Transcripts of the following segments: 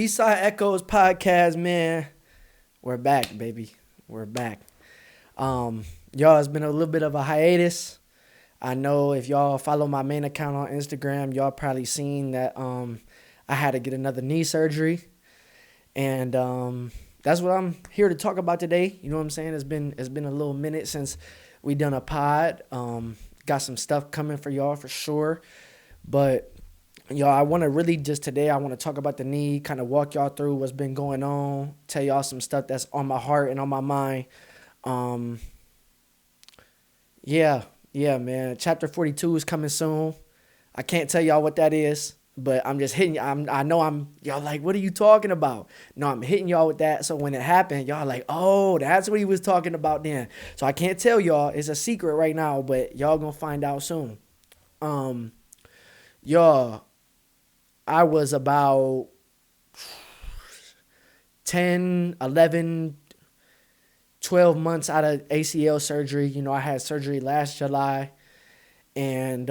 Eastside Echoes podcast, man. We're back, baby. We're back. Y'all, it's been a little bit of a hiatus. I know if y'all follow my main account on Instagram, y'all probably seen that I had to get another knee surgery. And that's what I'm here to talk about today. You know what I'm saying? It's been a little minute since we done a pod. Got some stuff coming for y'all for sure. But y'all, I want to really just today, I want to talk about the knee, kind of walk y'all through what's been going on, tell y'all some stuff that's on my heart and on my mind. Yeah, man. Chapter 42 is coming soon. I can't tell y'all what that is, but I'm just hitting y'all like, what are you talking about? No, I'm hitting y'all with that. So when it happened, y'all like, oh, that's what he was talking about then. So I can't tell y'all. It's a secret right now, but y'all gonna find out soon. Y'all, I was about 10, 11, 12 months out of ACL surgery. You know, I had surgery last July. And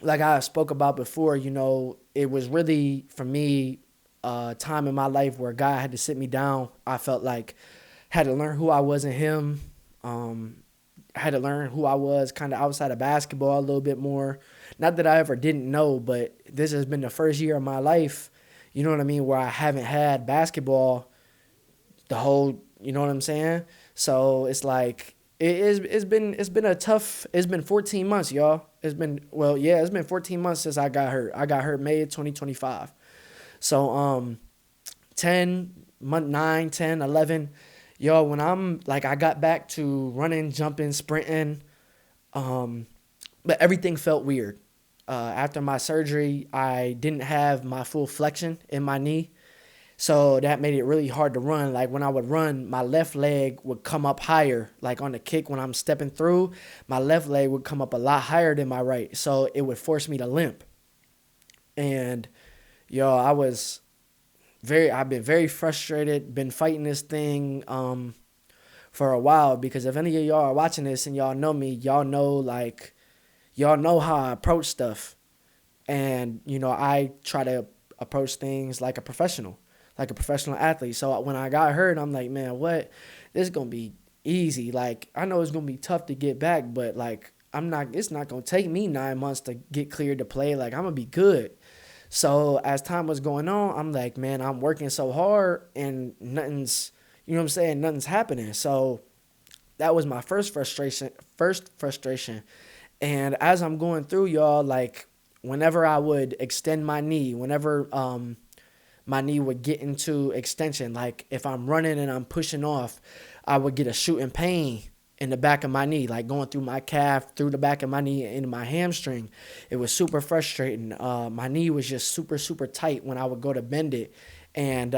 like I spoke about before, you know, it was really, for me, a time in my life where God had to sit me down. I felt like I had to learn who I was in him. I had to learn who I was kind of outside of basketball a little bit more. Not that I ever didn't know, but this has been the first year of my life, you know what I mean, where I haven't had basketball the whole, you know what I'm saying? So it's like it's been 14 months, y'all. It's been 14 months since I got hurt. I got hurt May of 2025. So 9, 10, 11, yo, when I got back to running, jumping, sprinting, but everything felt weird. After my surgery, I didn't have my full flexion in my knee. So that made it really hard to run. Like when I would run, my left leg would come up higher. Like on the kick when I'm stepping through, my left leg would come up a lot higher than my right. So it would force me to limp. And yo, I've been very frustrated, been fighting this thing for a while, because if any of y'all are watching this and y'all know me, y'all know how I approach stuff. And, you know, I try to approach things like a professional athlete. So when I got hurt, I'm like, man, what? This is going to be easy. Like, I know it's going to be tough to get back, but like, it's not going to take me 9 months to get cleared to play. Like, I'm going to be good. So as time was going on, I'm like, man, I'm working so hard and nothing's happening. So that was my first frustration. And as I'm going through, y'all, like whenever I would extend my knee, whenever my knee would get into extension, like if I'm running and I'm pushing off, I would get a shooting pain in the back of my knee, like going through my calf, through the back of my knee, into my hamstring. It was super frustrating. My knee was just super, super tight when I would go to bend it. And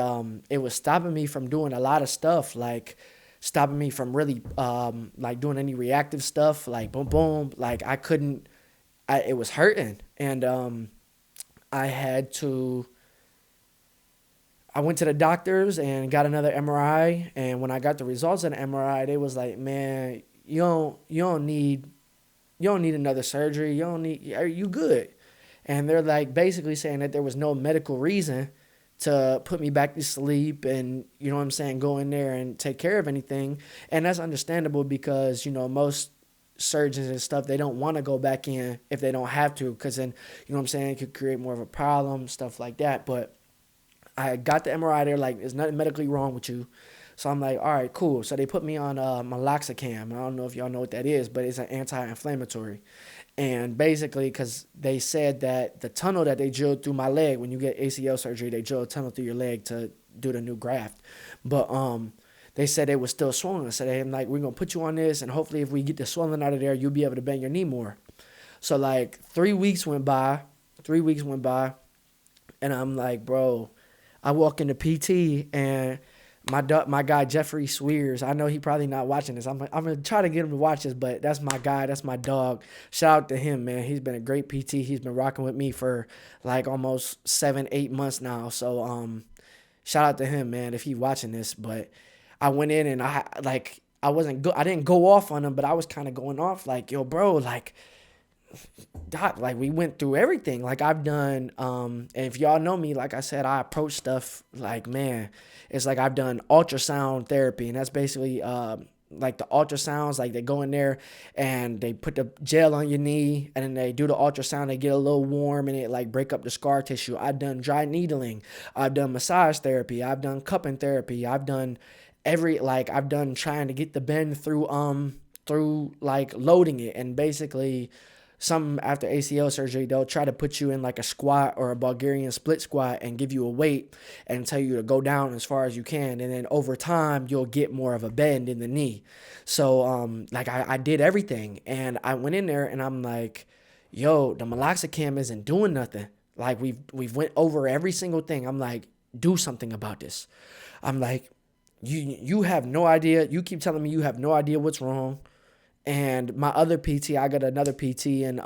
it was stopping me from doing a lot of stuff, like stopping me from really like doing any reactive stuff, like boom, boom. Like it was hurting. And I went to the doctors and got another MRI, and when I got the results of the MRI, they was like, man, you don't need another surgery. You good. And they're like basically saying that there was no medical reason to put me back to sleep and, you know what I'm saying, go in there and take care of anything. And that's understandable because, you know, most surgeons and stuff, they don't want to go back in if they don't have to, because then, you know what I'm saying, it could create more of a problem, stuff like that. But I got the MRI. They're like, there's nothing medically wrong with you. So I'm like, all right, cool. So they put me on meloxicam. I don't know if y'all know what that is, but it's an anti-inflammatory. And basically, because they said that the tunnel that they drilled through my leg, when you get ACL surgery, they drill a tunnel through your leg to do the new graft. But they said it was still swollen. So they're like, we're going to put you on this, and hopefully if we get the swelling out of there, you'll be able to bend your knee more. So like 3 weeks went by, and I'm like, bro, I walk into PT, and my guy Jeffrey Swears, I know he probably not watching this. I'm gonna try to get him to watch this, but that's my guy, that's my dog. Shout out to him, man. He's been a great PT. He's been rocking with me for like almost 7-8 months now. So shout out to him, man, if he watching this. But I went in and I didn't go off on him, but I was kind of going off like, yo, bro, like Doc, like we went through everything. Like I've done, and if y'all know me, like I said, I approach stuff like, man, it's like I've done ultrasound therapy, and that's basically like the ultrasounds, like they go in there and they put the gel on your knee, and then they do the ultrasound. They get a little warm, and it like break up the scar tissue. I've done dry needling. I've done massage therapy. I've done cupping therapy. I've done I've done trying to get the bend through like loading it, and basically some after ACL surgery, they'll try to put you in like a squat or a Bulgarian split squat and give you a weight and tell you to go down as far as you can. And then over time, you'll get more of a bend in the knee. So, like I did everything, and I went in there and I'm like, yo, the meloxicam isn't doing nothing. Like we've went over every single thing. I'm like, do something about this. I'm like, you have no idea. You keep telling me you have no idea what's wrong. And my other PT, I got another PT in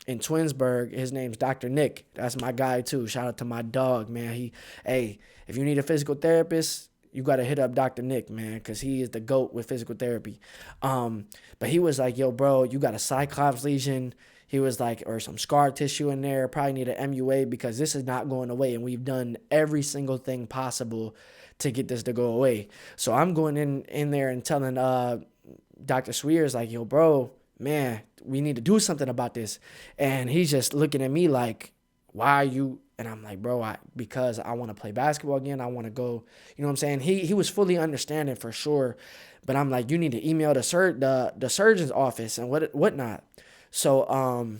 Twinsburg. His name's Dr. Nick. That's my guy too. Shout out to my dog, man. Hey, if you need a physical therapist, you got to hit up Dr. Nick, man, because he is the GOAT with physical therapy. But he was like, yo, bro, you got a cyclops lesion. He was like, or some scar tissue in there. Probably need an MUA because this is not going away. And we've done every single thing possible to get this to go away. So I'm going in there and telling Dr. Swear's like, yo, bro, man, we need to do something about this. And he's just looking at me like, why are you? And I'm like, bro, because I want to play basketball again. I want to go, you know what I'm saying? He was fully understanding for sure. But I'm like, you need to email the surgeon's office and whatnot. So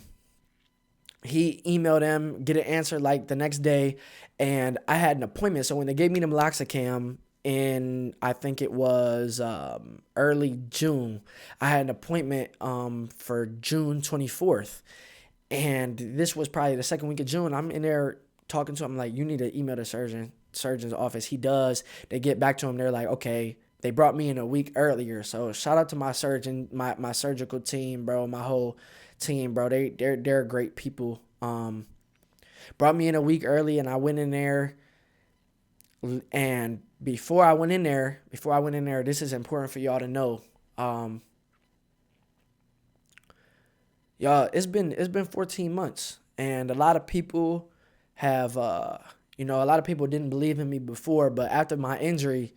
he emailed them, get an answer like the next day. And I had an appointment. So when they gave me the meloxicam, in I think it was early June, I had an appointment for June 24th, and this was probably the second week of June. I'm in there talking to him like, you need to email the surgeon's office. He does. They get back to him. They're like, okay. They brought me in a week earlier, so shout out to my surgeon, my surgical team, bro, my whole team, bro. They're great people. Brought me in a week early, and I went in there. And before I went in there, this is important for y'all to know. Y'all, it's been 14 months, and a lot of people have, a lot of people didn't believe in me before, but after my injury,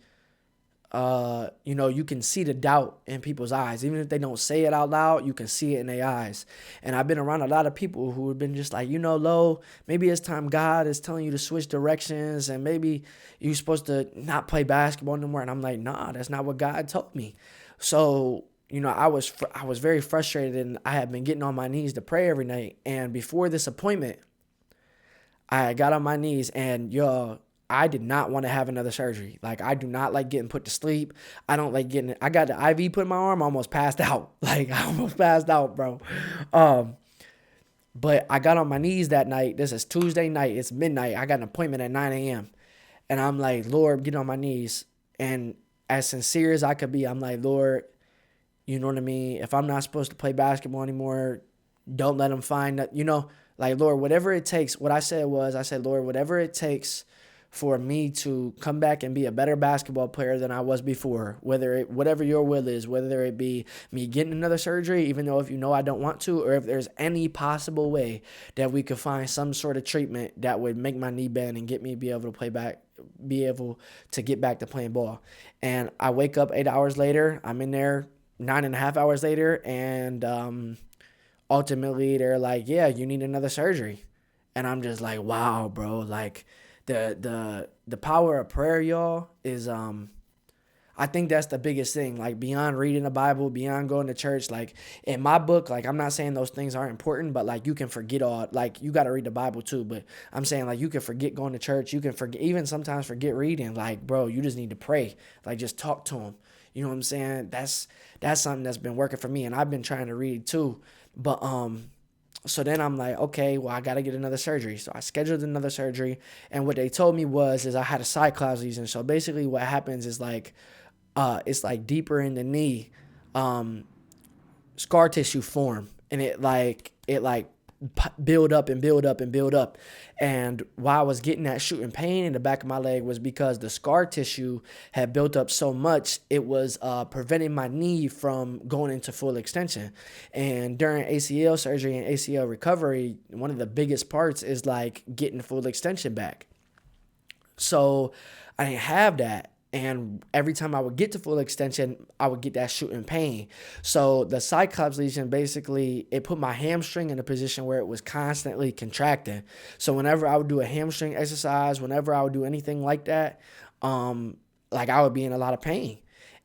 you can see the doubt in people's eyes. Even if they don't say it out loud, you can see it in their eyes. And I've been around a lot of people who have been just like, Lo, maybe it's time God is telling you to switch directions, and maybe you're supposed to not play basketball anymore. And I'm like, nah, that's not what God told me. So, I was very frustrated, and I had been getting on my knees to pray every night. And before this appointment, I got on my knees, and I did not want to have another surgery. Like, I do not like getting put to sleep. I don't like I got the IV put in my arm, I almost passed out. Like, I almost passed out, bro. But I got on my knees that night. This is Tuesday night. It's midnight. I got an appointment at 9 a.m. And I'm like, Lord, get on my knees. And as sincere as I could be, I'm like, Lord, you know what I mean? If I'm not supposed to play basketball anymore, don't let them find that, like, Lord, whatever it takes. What I said, Lord, whatever it takes for me to come back and be a better basketball player than I was before, whatever your will is, whether it be me getting another surgery, even though if I don't want to, or if there's any possible way that we could find some sort of treatment that would make my knee bend and get me be able to get back to playing ball. And I wake up 8 hours later, I'm in there 9.5 hours later, and ultimately they're like, yeah, you need another surgery. And I'm just like, wow, bro, like, the power of prayer, y'all, is I think that's the biggest thing. Like, beyond reading the Bible, beyond going to church, like, in my book, like, I'm not saying those things aren't important, but like, you can forget all, like, you got to read the Bible too, but I'm saying, like, you can forget going to church, you can forget, even sometimes forget reading. Like, bro, you just need to pray. Like, just talk to him. You know what I'm saying? That's something that's been working for me, and I've been trying to read too. But so then I'm like, okay, well, I got to get another surgery. So I scheduled another surgery. And what they told me is I had a cyclops lesion. So basically what happens is like, it's like deeper in the knee, scar tissue form. And it build up and build up and build up. And why I was getting that shooting pain in the back of my leg was because the scar tissue had built up so much, it was preventing my knee from going into full extension. And during ACL surgery and ACL recovery, one of the biggest parts is like getting full extension back. So I didn't have that. And every time I would get to full extension, I would get that shooting pain. So the Cyclops lesion, basically, it put my hamstring in a position where it was constantly contracting. So whenever I would do a hamstring exercise, whenever I would do anything like that, like I would be in a lot of pain.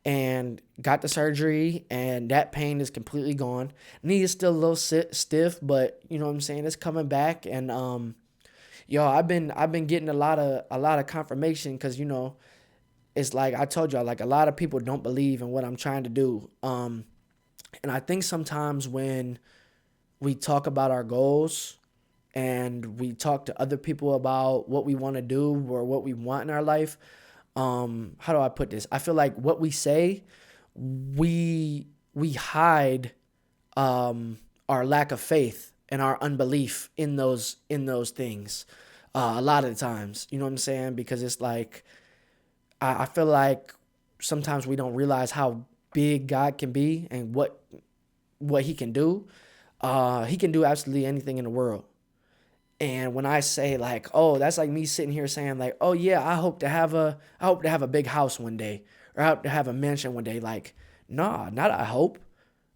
And got the surgery, and that pain is completely gone. Knee is still a little stiff, but you know what I'm saying? It's coming back. And I've been getting a lot of confirmation, because it's like I told y'all, like a lot of people don't believe in what I'm trying to do. And I think sometimes when we talk about our goals and we talk to other people about what we want to do or what we want in our life, how do I put this? I feel like what we say, we hide our lack of faith and our unbelief in those things a lot of the times. You know what I'm saying? Because it's like, I feel like sometimes we don't realize how big God can be and what he can do. He can do absolutely anything in the world. And when I say like, oh, that's like me sitting here saying like, oh yeah, I hope to have a big house one day, or I hope to have a mansion one day. Like, nah, not I hope.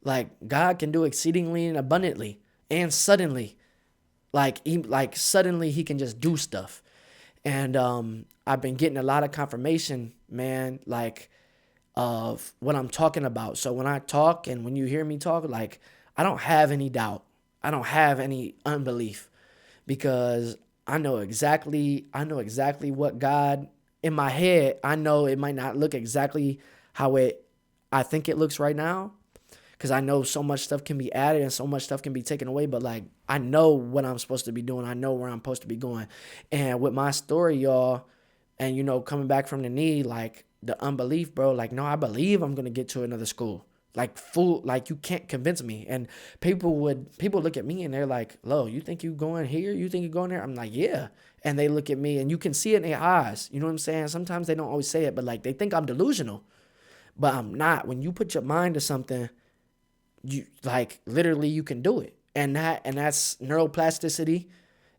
Like, God can do exceedingly and abundantly and suddenly. Like suddenly he can just do stuff. And I've been getting a lot of confirmation, man, like of what I'm talking about. So when I talk and when you hear me talk, like I don't have any doubt. I don't have any unbelief, because I know exactly what God, in my head, I know it might not look exactly how I think it looks right now, because I know so much stuff can be added and so much stuff can be taken away. But like, I know what I'm supposed to be doing. I know where I'm supposed to be going. And with my story, y'all, and coming back from the knee, like the unbelief, bro, like, no, I believe I'm going to get to another school. Like like you can't convince me. And people look at me and they're like, Lo, you think you going here? You think you going there? I'm like, yeah. And they look at me and you can see it in their eyes. You know what I'm saying? Sometimes they don't always say it, but like they think I'm delusional, but I'm not. When you put your mind to something, you like literally you can do it. And that's neuroplasticity.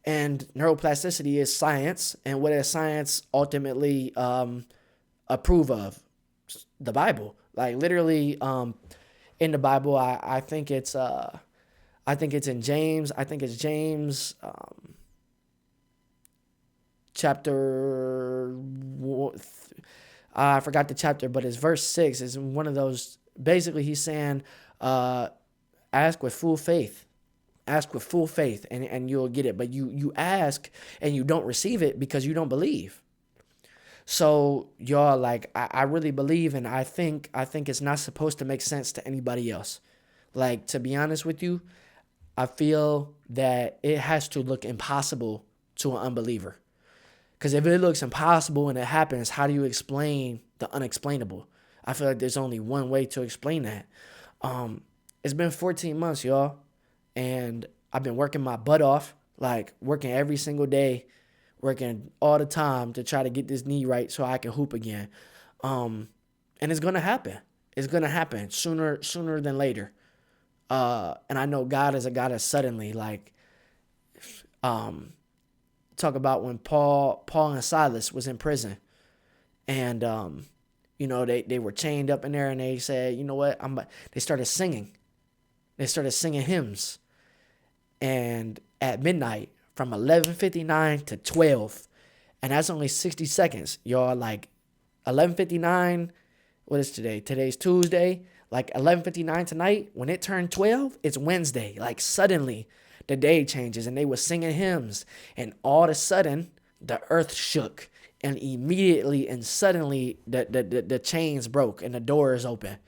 And neuroplasticity is science. And what does science ultimately approve of? The Bible. Like literally in the Bible, I think it's in James. I think it's James chapter, I forgot the chapter, but it's verse 6. It's one of those. Basically he's saying ask with full faith. Ask with full faith and you'll get it. But you ask and you don't receive it because you don't believe. So y'all, like, I really believe, and I think it's not supposed to make sense to anybody else. Like, to be honest with you, I feel that it has to look impossible to an unbeliever. Because if it looks impossible and it happens, how do you explain the unexplainable? I feel like there's only one way to explain that. It's been 14 months, y'all, and I've been working my butt off, like working every single day, working all the time to try to get this knee right so I can hoop again. And it's going to happen. It's going to happen sooner than later. And I know God is a God of suddenly. Like, talk about when Paul and Silas was in prison. And, they were chained up in there, and they said, you know what? They started singing. They started singing hymns. And at midnight, from 11:59 to 12, and that's only 60 seconds, y'all. Like 11:59, what is today? Today's Tuesday. Like 11:59 tonight, when it turned 12, it's Wednesday. Like suddenly, the day changes, and they were singing hymns, and all of a sudden, the earth shook, and immediately and suddenly, the chains broke and the doors open.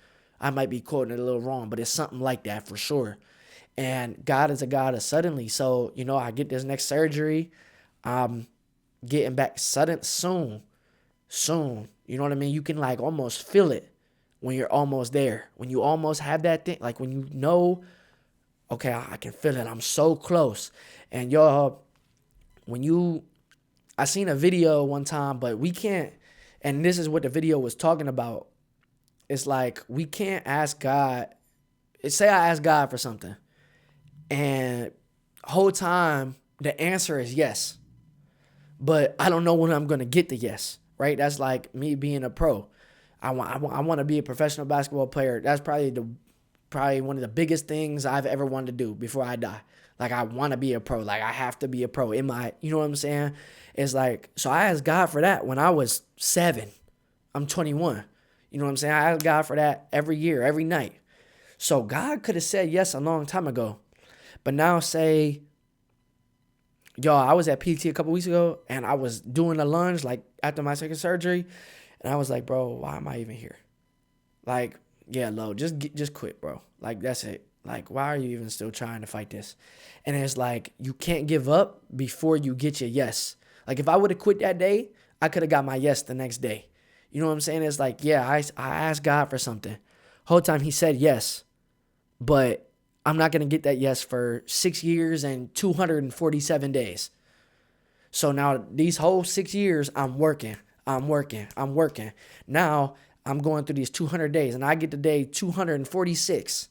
I might be quoting it a little wrong, but it's something like that for sure. And God is a God of suddenly. So, I get this next surgery. I'm getting back soon. You know what I mean? You can like almost feel it when you're almost there. When you almost have that thing, like when Okay, I can feel it. I'm so close. And y'all, I seen a video one time, but we can't, and this is what the video was talking about. It's like, we can't ask God. Say I ask God for something, and whole time the answer is yes, but I don't know when I'm gonna get the yes. Right? That's like me being a pro. I want to be a professional basketball player. That's probably one of the biggest things I've ever wanted to do before I die. Like, I want to be a pro. Like, I have to be a pro in my, you know what I'm saying? It's like, so I asked God for that when I was 7. I'm 21. You know what I'm saying? I ask God for that every year, every night. So God could have said yes a long time ago. But now say, y'all, I was at PT a couple weeks ago and I was doing a lunge like after my second surgery. And I was like, bro, why am I even here? Like, yeah, Lo, just quit, bro. Like, that's it. Like, why are you even still trying to fight this? And it's like, you can't give up before you get your yes. Like, if I would have quit that day, I could have got my yes the next day. You know what I'm saying? It's like, yeah, I asked God for something. Whole time he said yes, but I'm not going to get that yes for 6 years and 247 days. So now these whole 6 years, I'm working. Now I'm going through these 200 days, and I get to day 246.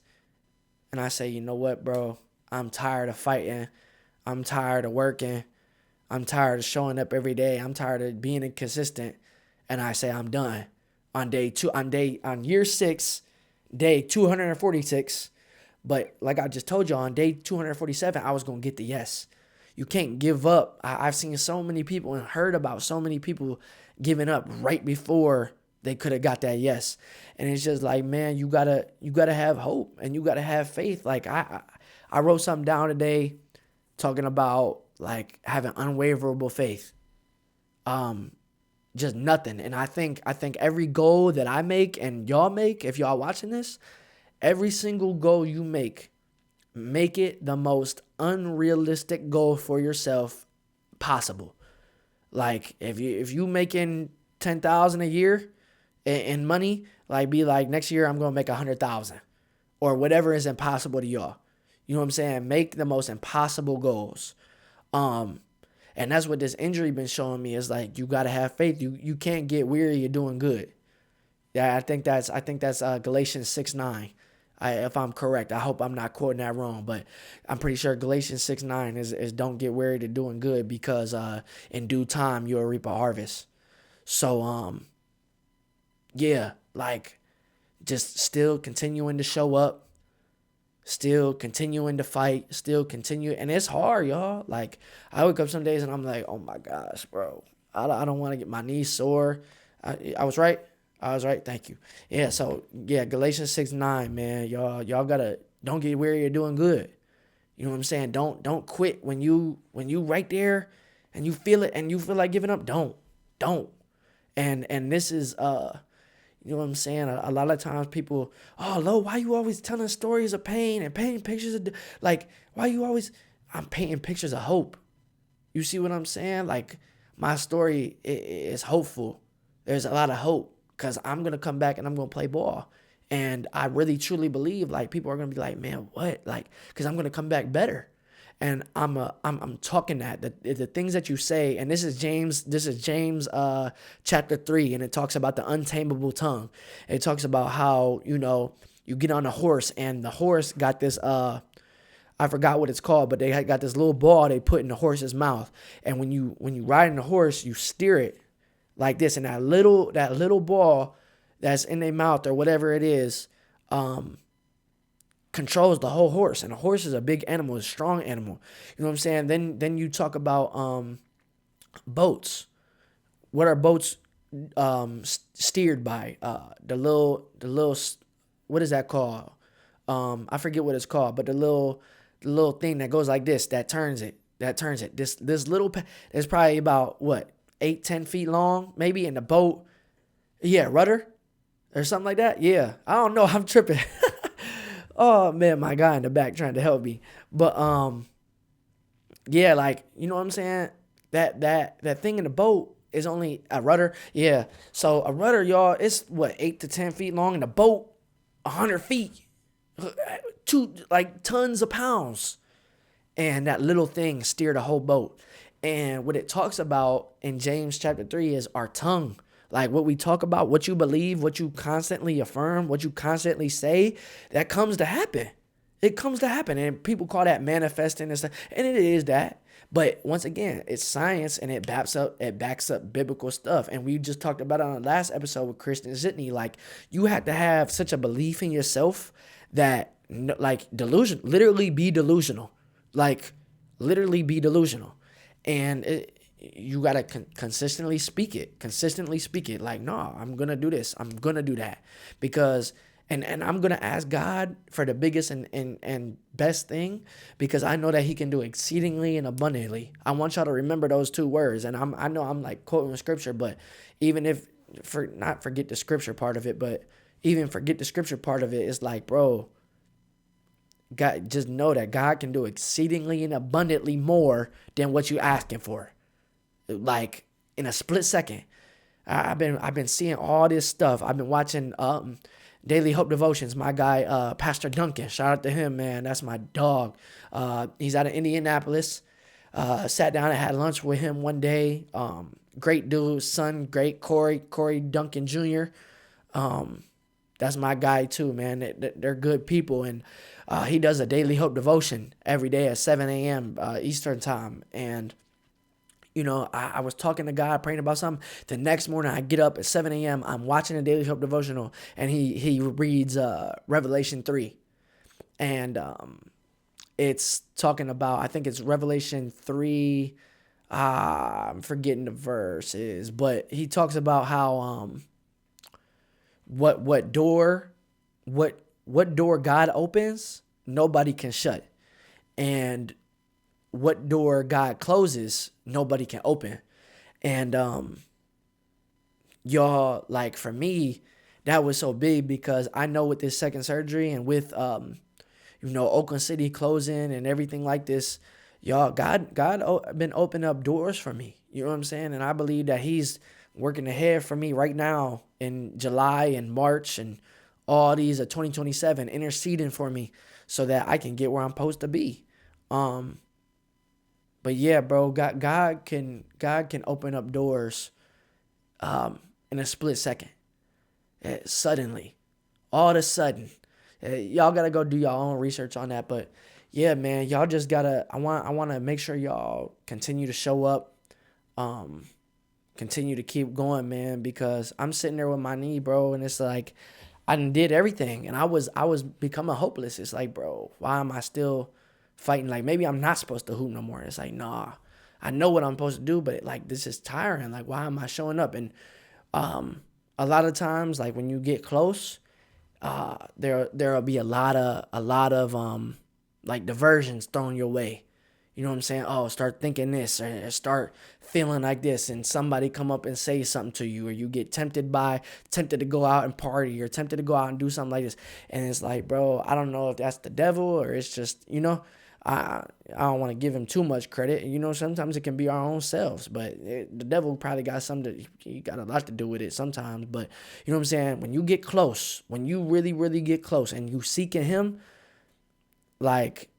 And I say, you know what, bro? I'm tired of fighting. I'm tired of working. I'm tired of showing up every day. I'm tired of being inconsistent. And I say, I'm done. On year 6, day 246. But like I just told you, on day 247, I was going to get the yes. You can't give up. I've seen so many people and heard about so many people giving up right before they could have got that yes. And it's just like, man, you gotta have hope and you gotta have faith. Like, I wrote something down today talking about like having unwaverable faith. Just nothing. And I think every goal that I make and y'all make, if y'all watching this, every single goal you make it the most unrealistic goal for yourself possible. Like, if you making 10,000 a year in money, like, be like, next year I'm gonna make 100,000 or whatever is impossible to y'all. You know what I'm saying? Make the most impossible goals. And that's what this injury been showing me, is like, you gotta have faith. You can't get weary. You're doing good. Yeah, I think that's Galatians 6:9. If I'm correct, I hope I'm not quoting that wrong, but I'm pretty sure Galatians 6:9 is don't get weary to doing good, because in due time you'll reap a harvest. So yeah, like, just still continuing to show up, still continuing to fight, still continue, and it's hard, y'all. Like, I wake up some days and I'm like, oh my gosh, bro, I don't want to get my knees sore. I was right. Thank you. Yeah. So yeah, Galatians 6:9, man. Y'all gotta, don't get weary of doing good. You know what I'm saying? Don't quit when you right there and you feel it and you feel like giving up. Don't. And this is you know what I'm saying? A lot of times people, oh, Lo, why you always telling stories of pain and painting pictures of, like, why you always? I'm painting pictures of hope. You see what I'm saying? Like, my story is hopeful. There's a lot of hope. Because I'm going to come back and I'm going to play ball. And I really, truly believe, like, people are going to be like, man, what? Like, because I'm going to come back better. And I'm talking that. The things that you say, and this is James chapter 3, and it talks about the untamable tongue. It talks about how, you get on a horse, and the horse got this, I forgot what it's called, but they got this little ball they put in the horse's mouth. And when you ride in the horse, you steer it like this, and that little ball that's in their mouth or whatever it is, controls the whole horse. And a horse is a big animal, a strong animal. You know what I'm saying? Then you talk about boats. What are boats steered by? The little what is that called? I forget what it's called, but the little thing that goes like this, that turns it. This little is probably about what? 8-10 feet long, maybe, in the boat. Yeah, rudder or something like that. Yeah, I don't know. I'm tripping. Oh man, my guy in the back trying to help me. But yeah, like, you know what I'm saying? That thing in the boat is only a rudder. Yeah. So a rudder, y'all, it's what, 8 to 10 feet long, in the boat, 100 feet. like tons of pounds. And that little thing steered a whole boat. And what it talks about in James chapter 3 is our tongue. Like what we talk about, what you believe, what you constantly affirm, what you constantly say, that comes to happen. It comes to happen. And people call that manifesting and stuff. And it is that. But once again, it's science and it backs up biblical stuff. And we just talked about it on the last episode with Kristen Zitney. Like you have to have such a belief in yourself that like literally be delusional. Like literally be delusional. And you got to consistently speak it. Like, no, I'm going to do this. I'm going to do that. Because, and I'm going to ask God for the biggest and best thing, because I know that he can do exceedingly and abundantly. I want y'all to remember those two words. And I know I'm like quoting scripture, but even if, not forget the scripture part of it, but even forget the scripture part of it, it's like, bro, God, just know that God can do exceedingly and abundantly more than what you're asking for. Like in a split second. I've been seeing all this stuff. I've been watching Daily Hope Devotions. My guy, Pastor Duncan, shout out to him, man. That's my dog. He's out of Indianapolis. Sat down and had lunch with him one day. Great dude, son, great Corey Duncan Jr. That's my guy too, man. They're good people. And he does a Daily Hope Devotion every day at 7 a.m. Eastern time. And, you know, I was talking to God, praying about something. The next morning, I get up at 7 a.m. I'm watching a Daily Hope Devotional, and he reads Revelation 3. And it's talking about, I think it's Revelation 3. I'm forgetting the verses, but he talks about how what door God opens, nobody can shut. And what door God closes, nobody can open. And y'all, like for me, that was so big, because I know with this second surgery and with Oakland City closing and everything like this, y'all, God been opening up doors for me. You know what I'm saying? And I believe that he's working ahead for me right now in July and March and all these 2027, interceding for me so that I can get where I'm supposed to be. But yeah, bro, God can open up doors in a split second. Suddenly. All of a sudden. Y'all gotta go do y'all own research on that. But yeah, man, y'all just gotta, I wanna make sure y'all continue to show up. Continue to keep going, man, because I'm sitting there with my knee, bro, and it's like I did everything, and I was becoming hopeless. It's like, bro, why am I still fighting? Like, maybe I'm not supposed to hoop no more. It's like, nah, I know what I'm supposed to do, but like this is tiring. Like, why am I showing up? And a lot of times, like when you get close, there'll be a lot of like diversions thrown your way. You know what I'm saying? Oh, start thinking this, or start feeling like this, and somebody come up and say something to you, or you get tempted to go out and party, or tempted to go out and do something like this. And it's like, bro, I don't know if that's the devil, or it's just, I don't want to give him too much credit. Sometimes it can be our own selves, but the devil probably got he got a lot to do with it sometimes. But you know what I'm saying? When you get close, when you really, really get close and you seeking him, like,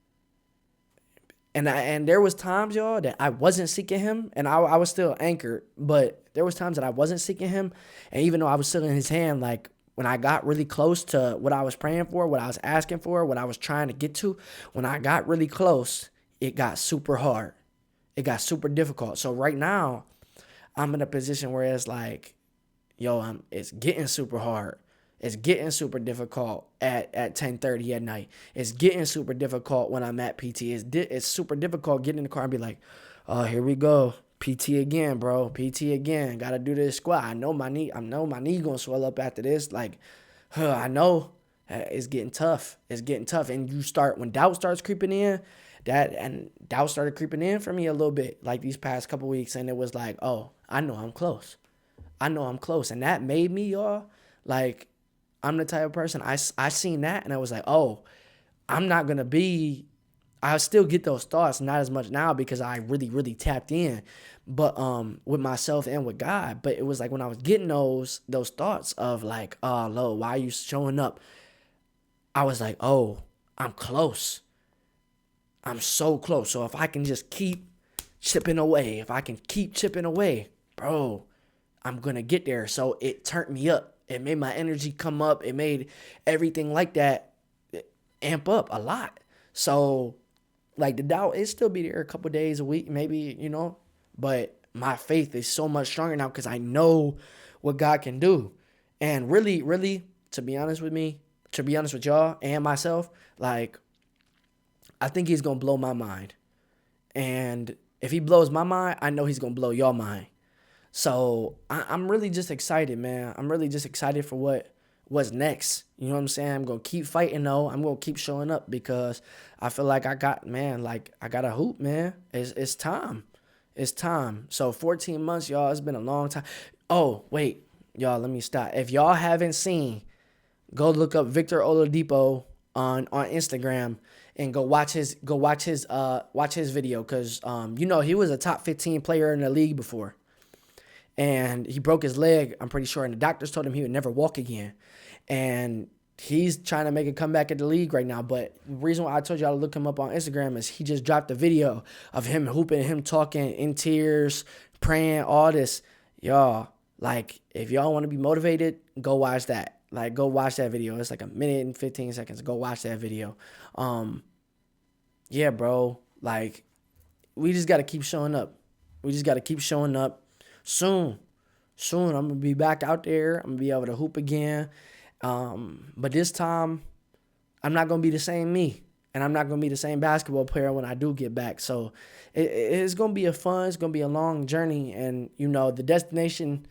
and there was times, y'all, that I wasn't seeking him, and I was still anchored, but there was times that I wasn't seeking him, and even though I was still in his hand, like, when I got really close to what I was praying for, what I was asking for, what I was trying to get to, when I got really close, it got super hard. It got super difficult. So right now, I'm in a position where it's like, yo, it's getting super hard. It's getting super difficult at 10:30 at night. It's getting super difficult when I'm at PT. It's super difficult getting in the car and be like, oh, here we go. PT again, bro. PT again. Gotta do this squat. I know my knee gonna swell up after this. Like, I know it's getting tough. It's getting tough. And when doubt starts creeping in, doubt started creeping in for me a little bit, like these past couple weeks. And it was like, oh, I know I'm close. And that made me, y'all, like, I'm the type of person, I seen that and I was like, oh, I'm not going to be, I still get those thoughts, not as much now because I really, really tapped in, but with myself and with God. But it was like when I was getting those thoughts of like, oh, Lord, why are you showing up? I was like, oh, I'm close. I'm so close. So if I can just keep chipping away, if I can keep chipping away, bro, I'm going to get there. So it turned me up. It made my energy come up. It made everything like that amp up a lot. So, like, the doubt, it still be there a couple days a week, maybe, but my faith is so much stronger now because I know what God can do. And really, really, to be honest with me, to be honest with y'all and myself, like, I think he's going to blow my mind. And if he blows my mind, I know he's going to blow your mind. So I'm really just excited, man. I'm really just excited for what's next. You know what I'm saying? I'm gonna keep fighting though. I'm gonna keep showing up because I feel like I got a hoop, man. It's time. It's time. So 14 months, y'all. It's been a long time. Oh wait, y'all. Let me stop. If y'all haven't seen, go look up Victor Oladipo on Instagram and watch his video because he was a top 15 player in the league before. And he broke his leg, I'm pretty sure, and the doctors told him he would never walk again. And he's trying to make a comeback at the league right now. But the reason why I told y'all to look him up on Instagram is he just dropped a video of him hooping, him talking in tears, praying, all this. Y'all, like, if y'all want to be motivated, go watch that. Like, go watch that video. It's like a minute and 15 seconds. Go watch that video. Yeah, bro. Like, we just got to keep showing up. We just got to keep showing up. Soon, I'm going to be back out there. I'm going to be able to hoop again. But this time, I'm not going to be the same me. And I'm not going to be the same basketball player when I do get back. So it's going to be it's going to be a long journey. And, the destination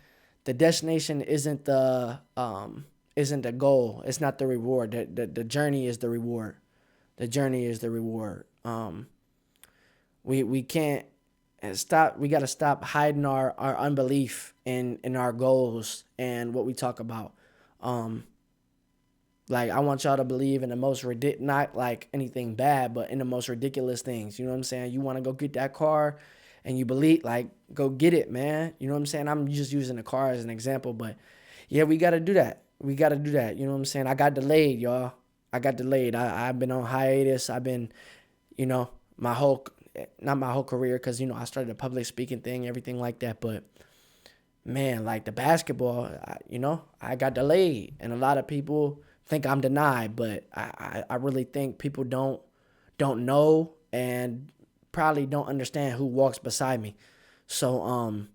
isn't the goal. It's not the reward. The journey is the reward. The journey is the reward. We can't, we got to stop hiding our unbelief in our goals and what we talk about. Like, I want y'all to believe in the most not like anything bad, but in the most ridiculous things. You know what I'm saying? You want to go get that car and you believe, like, go get it, man. You know what I'm saying? I'm just using the car as an example, but yeah, we got to do that. We got to do that. You know what I'm saying? I got delayed, y'all. I got delayed. I've been on hiatus. I've been, not my whole career, because I started a public speaking thing, everything like that, but man, like the basketball, I got delayed, and a lot of people think I'm denied, but I really think people don't know and probably don't understand who walks beside me. So and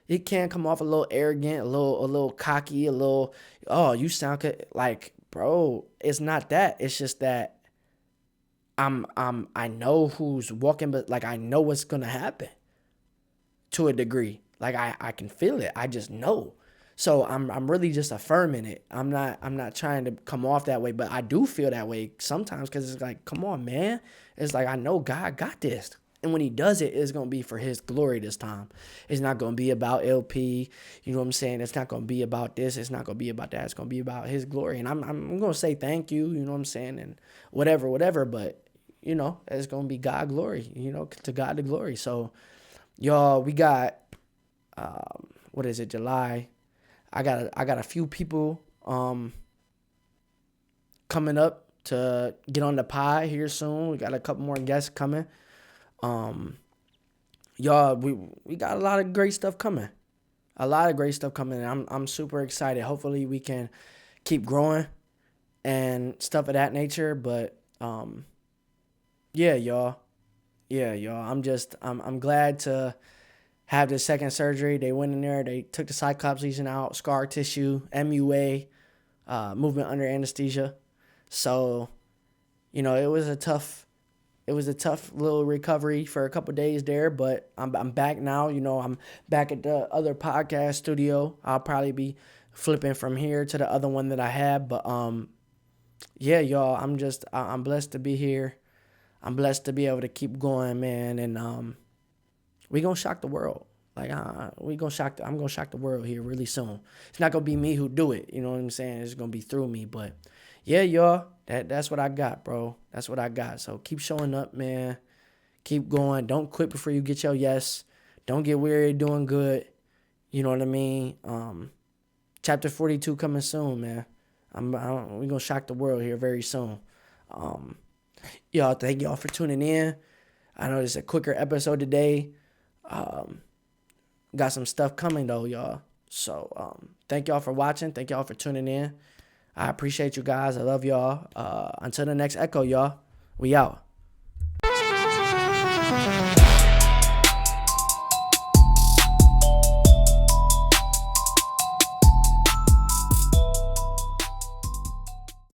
it can come off a little arrogant, a little cocky, a little, oh, you sound good. Like, bro, it's not that. It's just that I know who's walking, but like I know what's gonna happen to a degree. Like I can feel it. I just know. So I'm really just affirming it. I'm not trying to come off that way, but I do feel that way sometimes because it's like, come on, man. It's like I know God got this. And when he does it, it's going to be for his glory this time. It's not going to be about LP. You know what I'm saying? It's not going to be about this. It's not going to be about that. It's going to be about his glory. And I'm going to say thank you, you know what I'm saying? And whatever. But, it's going to be God glory, to God the glory. So, y'all, we got, what is it, July? I got a few people coming up to get on the pod here soon. We got a couple more guests coming. Y'all, we got a lot of great stuff coming. And I'm super excited. Hopefully we can keep growing and stuff of that nature. But yeah, y'all. I'm glad to have the second surgery. They went in there, they took the cyclops lesion out, scar tissue, MUA, movement under anesthesia. So, it was a tough little recovery for a couple of days there, but I'm back now. I'm back at the other podcast studio. I'll probably be flipping from here to the other one that I had, but yeah, y'all, I'm blessed to be here. I'm blessed to be able to keep going, man, and we gonna shock the world. Like I'm gonna shock the world here really soon. It's not gonna be me who do it. You know what I'm saying? It's gonna be through me. But yeah, y'all, that's what I got, bro. That's what I got. So keep showing up, man. Keep going. Don't quit before you get your yes. Don't get weary doing good. You know what I mean? Chapter 42 coming soon, man. We gonna shock the world here very soon. Um, y'all, thank y'all for tuning in. I know this is a quicker episode today. Got some stuff coming though, y'all. So thank y'all for watching. Thank y'all for tuning in. I appreciate you guys. I love y'all. Until the next echo, y'all. We out.